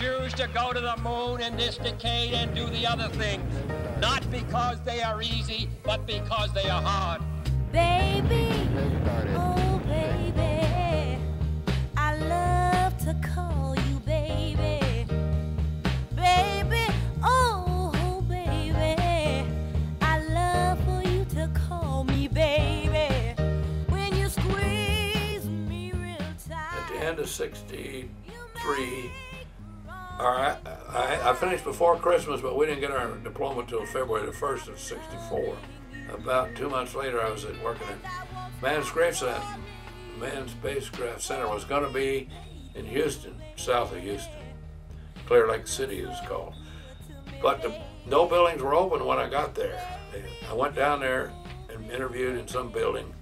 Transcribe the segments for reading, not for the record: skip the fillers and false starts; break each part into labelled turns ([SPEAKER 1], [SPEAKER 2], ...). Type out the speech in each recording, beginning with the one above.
[SPEAKER 1] choose to go to the moon in this decade and do the other things, not because they are easy, but because they are hard.
[SPEAKER 2] Baby, oh baby, I love to call you baby. Baby, oh baby, I love for you to call me baby. When you squeeze me real tight.
[SPEAKER 3] At the end of '63, I finished before Christmas, but we didn't get our diploma until February the 1st of '64. About 2 months later, I was working at Manned Spacecraft Center. Was going to be in Houston, south of Houston. Clear Lake City is called. But no buildings were open when I got there. I went down there and interviewed in some building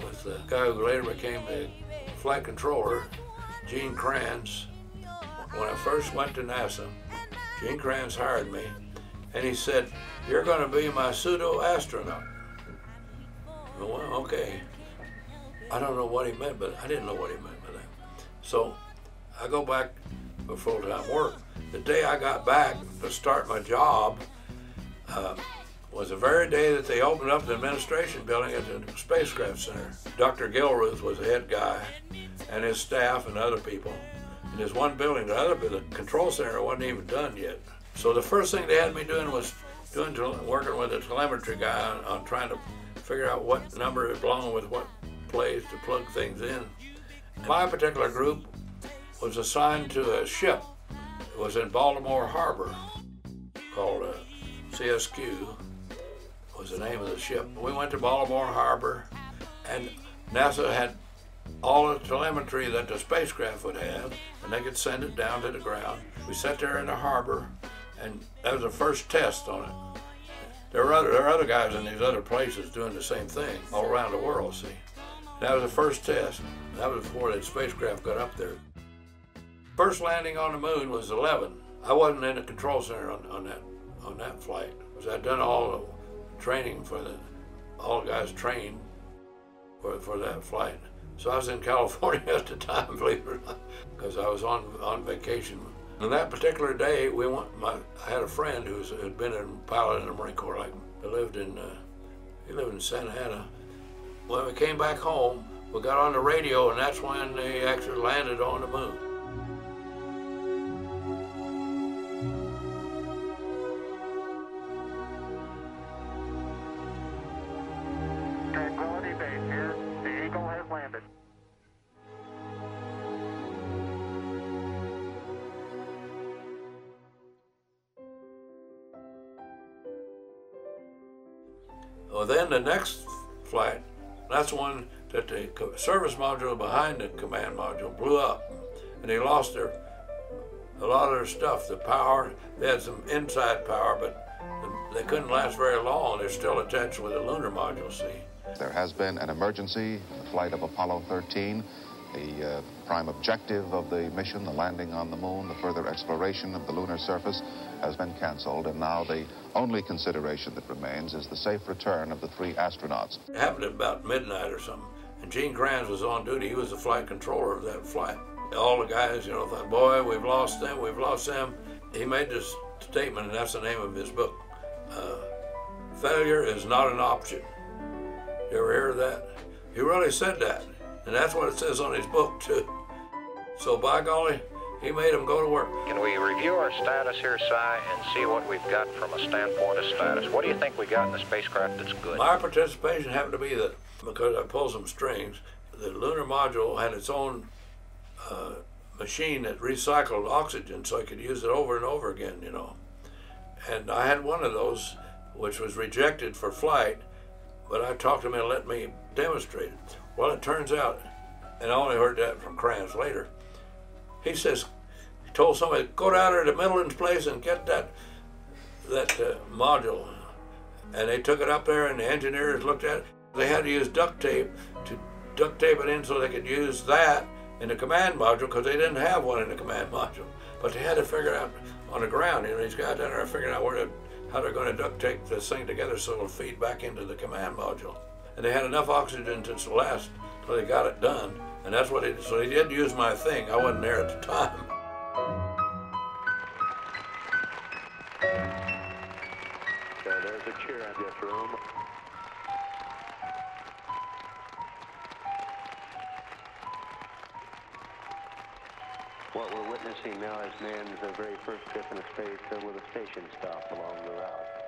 [SPEAKER 3] with the guy who later became the flight controller, Gene Kranz. When I first went to NASA, Gene Kranz hired me, and he said, "You're going to be my pseudo-astronaut." Well, okay. I don't know what he meant, but I didn't know what he meant by that. So I go back for full-time work. The day I got back to start my job was the very day that they opened up the administration building at the Spacecraft Center. Dr. Gilruth was the head guy, and his staff and other people. In this one building, the control center wasn't even done yet. So the first thing they had me doing was working with a telemetry guy on trying to figure out what number it belonged with what place to plug things in. My particular group was assigned to a ship. It was in Baltimore Harbor called CSQ was the name of the ship. We went to Baltimore Harbor, and NASA had all the telemetry that the spacecraft would have, and they could send it down to the ground. We sat there in the harbor, and that was the first test on it. There are other guys in these other places doing the same thing all around the world, see. That was the first test. That was before the spacecraft got up there. First landing on the moon was 11. I wasn't in the control center on that flight, because I'd done all the training all the guys trained for that flight. So I was in California at the time, believe it or not, because I was on vacation. And that particular day, I had a friend who had been a pilot in the Marine Corps. He lived in Santa Ana. When we came back home, we got on the radio, and that's when they actually landed on the moon.
[SPEAKER 4] Tranquility Base here. The Eagle has landed.
[SPEAKER 3] Well, then the next flight, that's one that the service module behind the command module blew up, and they lost a lot of their stuff, the power. They had some inside power, but they couldn't last very long. They're still attached with the lunar module, see.
[SPEAKER 5] There has been an emergency, the flight of Apollo 13. The prime objective of the mission, the landing on the moon, the further exploration of the lunar surface, has been canceled, and now the only consideration that remains is the safe return of the 3 astronauts.
[SPEAKER 3] It happened at about midnight or something, and Gene Kranz was on duty. He was the flight controller of that flight. All the guys, thought, boy, we've lost them, we've lost them. He made this statement, and that's the name of his book. Failure is not an option. You ever hear that? He really said that. And that's what it says on his book, too. So, by golly, he made them go to work.
[SPEAKER 6] Can we review our status here, Si, and see what we've got from a standpoint of status? What do you think we got in the spacecraft that's good?
[SPEAKER 3] My participation happened to be that, because I pulled some strings, the lunar module had its own machine that recycled oxygen so I could use it over and over again, And I had one of those, which was rejected for flight, but I talked to him and let me demonstrate it. Well, it turns out, and I only heard that from Kranz later, he told somebody, go down there to Middleton's place and get that module. And they took it up there, and the engineers looked at it. They had to use duct tape to duct tape it in so they could use that in the command module, because they didn't have one in the command module. But they had to figure out on the ground, these guys down there figuring out how they're going to duct tape this thing together so it'll feed back into the command module. And they had enough oxygen to last till they got it done. And that's what so they did use my thing. I wasn't there at the time.
[SPEAKER 7] There's a chair in this room. What we're witnessing now is man's very first trip in space with a station stop along the route.